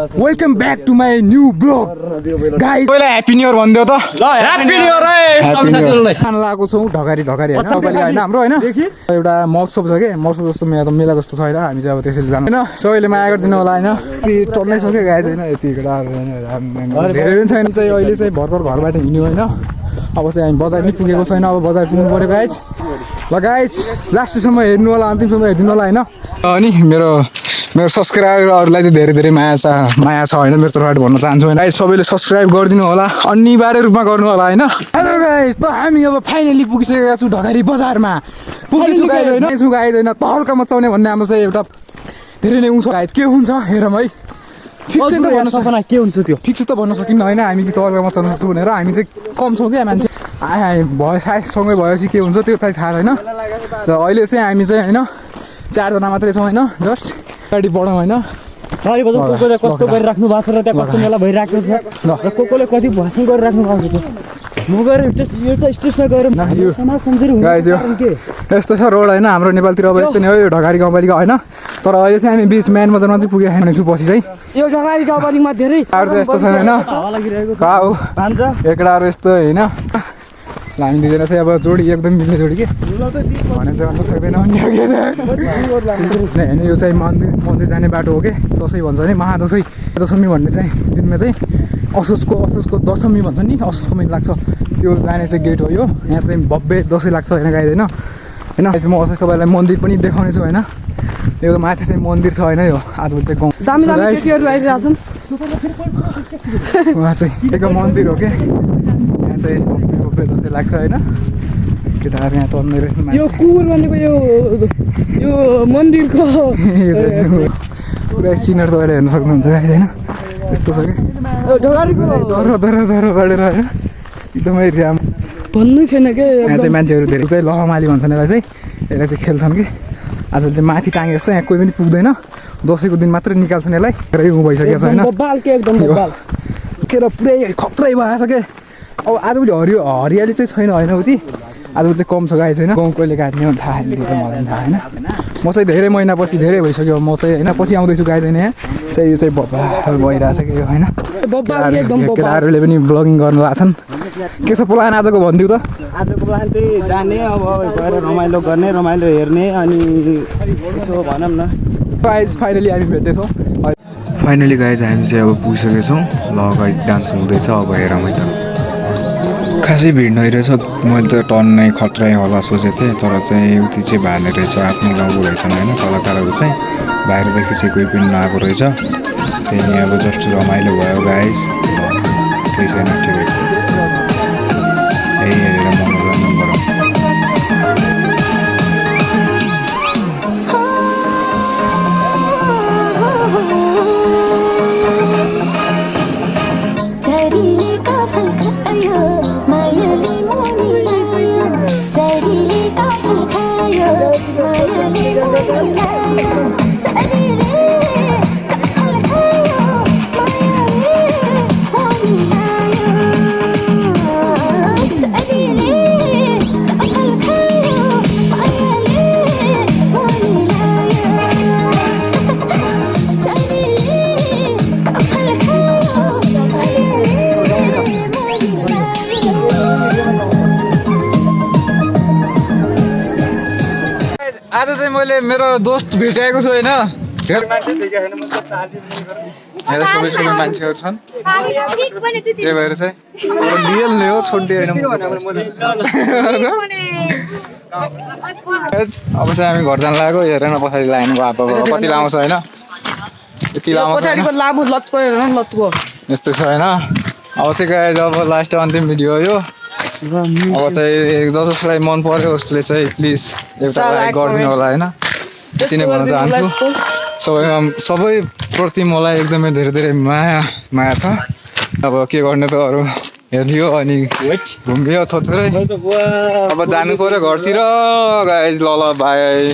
welcome back to my new vlog guys पहिला happy new year भन्दियो त ल ह्यापी न्यू इयर सबै साथीहरुलाई खान लागेको छौं ढकारी ढकारी हैन तपाईले हैन हाम्रो हैन एउटा महोत्सव छ के महोत्सव जस्तो मेला जस्तो छैन हामी चाहिँ अब त्यसैले जानु हैन सबैले माया गरिदिनु होला हैन यति टन्नै छ के गाइस हैन यति केटाहरु धेरै पनि छैन चाहिँ अहिले चाहिँ भर्खर घरबाट हिँड्यो हैन अब चाहिँ हामी बजार नि पुगेको छैन अब बजार पुग्नु पर्यो गाइस ल गाइस लास्टसम्म हेर्नु होला अन्तिमसम्म हेर्दिनु होला हैन अनि मेरो सब्स्क्राइबरहरुलाई चाहिँ धेरै धेरै माया छ हैन मेरो तर्फबाट भन्न चाहन्छु हैन गाइस सबैले सब्स्क्राइब गरिदिनु होला अनिवार्य रूपमा गर्नु होला हैन हेलो गाइस त हामी अब फाइनली पुगिसकेका छु ढकारी बजारमा पुगिसु गाइस हैन तहल्का मचाउने भन्ने हाम्रो चाहिँ एउटा धेरै नै उँछ गाइस के हुन्छ हेरौँ है फिक्स त भन्न सकिन्न के हुन्छ त्यो फिक्स त भन्न सकिन्न हैन हामी चाहिँ तहल्का मचाउन सक्छौँ भनेर हामी चाहिँ कम छौँ के मान्छे भयो सायद सँगै भएपछि के हुन्छ त्यो चाहिँ थाहा छैन र अहिले चाहिँ हामी चाहिँ हैन 4 जना मात्रै छौँ हैन जस्ट गाडी बढाउँ हैन गाडी बजाउँ कोले कस्तो गरिराख्नु भएको छ र त्यहाँ कस्तो मेला भइराखेको छ र कोले कति भाषण गरिराख्नु भएको छ म गएर एउटा स्टेजमा गएर समाज कमजोरी हुनु कारण के यस्तो छ रोड हैन हाम्रो नेपालतिर अब यस्तो नै हो यो ढकारी गाउँपालिका हैन तर अहिले चाहिँ हामी बीच मेन बजारमा चाहिँ पुगेको छैन छु पछि चाहिँ यो ढकारी गाउँपालिकामा धेरै अरु यस्तो छैन हैन हावा लागिरहेको छ काउ पान्छ एकडाहरु यस्तो हैन हामी दुईजना चाहिँ अब जोडी एकदम मिल्ने जोडी के भने चाहिँ अन्त खैबेन हैन यो चाहिँ मन्दिर जाने बाटो हो के दशैं भन्छ नि महादशैं दशमी भन्ने चाहिँ दिनमा चाहिँ असोजको दशमी भन्छ नि असोजको महिना लाग्छ त्यो जाने चाहिँ गेट हो यो यहाँ चाहिँ भव्य दशैं लाग्छ हैन गाइस हैन हैन म असोज तपाईलाई मन्दिर पनि देखाउने छु हैन यो माथि चाहिँ मन्दिर छ हैन यो आजभोलि चाहिँ गाउँ दामी दामी केटीहरु आइरहेछन् वहाँ चाहिँ एक मन्दिर हो के यहाँ चाहिँ भव्य दशैं लाग्छ हैन केटाहरु यहाँ टर्ने रहेछ यो कुकुर भनेको यो मन्दिरको पुरै सिनर तपाईले हेर्न सक्नुहुन्छ हैन यस्तो छ के ढगारीको दर गरेर हैन एकदमै राम भन्नु छैन के यहाँ चाहिँ मान्छेहरु धेरै चाहिँ लहमाली भन्छन् यसलाई चाहिँ खेल्छन् के आजकल चाहिँ माथि टाँगेको छ यहाँ कोही पनि पुग्दैन दशैंको दिन मात्र निकाल्छन् यसलाई धेरै उ भइसकेको छ हैन बबाल के एकदम बबाल के र पुरै खत्रै भएछ के अब आजभोलि हरियाली चाहिँ छैन हैन उति आजभोलि चाहिँ कम छ गाई छैन गाउँ कहिले काट्ने हो थाहा छैन त्यो मलाई थाहा हैन म चाहिँ धेरै महिनापछि धेरै भइसक्यो म चाहिँ हैन पछि आउँदैछु गाई छैन यहाँ चाहिँ यो चाहिँ बबाल भइरहेछ के यो हैन बबाल एकदम बबाल केटाहरुले पनि ब्लगिङ गर्न लाग्छन् के छ प्लान आजको भनिदिउ त आजको प्लान चाहिँ जाने अब गएर रमाइलो गर्ने रमाइलो हेर्ने अनि यसो भनौँ न गाइस फाइनली हामी भेटेछौँ फाइनली गाइस हामी चाहिँ अब पुगिसकेको छौँ ल गाइस डान्स हुँदैछ अब हेरौँ है त खासै भिड नै रहेछ मैले त टर्न नै खत्रै होला सोचेको थिएँ तर चाहिँ उति चाहिँ भाने रहेछ आफ्नो गाउँको रहेछन् होइन कलाकारहरू चाहिँ बाहिरदेखि चाहिँ कोही पनि नआएको रहेछ त्यही नै अब जस्तो रमाइलो भयो गाइस केही छैन ठिकै छ यही हेरेर मनोरञ्जन गरौँ आज चाहिँ मैले मेरो दोस्त भेटाएको छु हैन धेरै मान्छे देखेको छैन म त तालिम मेरो सबै मान्छेहरु छन् त्यही भएर चाहिँ रियल नै हो छोड्दै हैन अब चाहिँ हामी घर जान लाग्यो हेरेन पछाडि लाइन अब कति लामो छ हैन यति लामो छ पछाडिको लामो लत्को हेर्न लत्को यस्तो छ हैन अब चाहिँ गाइस अब लास्ट अन्तिम भिडियो हो यो अब चाहिँ जसलाई मन पर्यो उसले चाहिँ प्लिज एउटा लाइक गरिदिनु होला हैन यति नै भन्न चाहन्छु सबै प्रति मलाई एकदमै धेरै धेरै माया छ अब के गर्ने त अरु हेर्यो अनि घुम्यो थोत्रै अब जानु पर्यो घरतिर गाइस ल बाई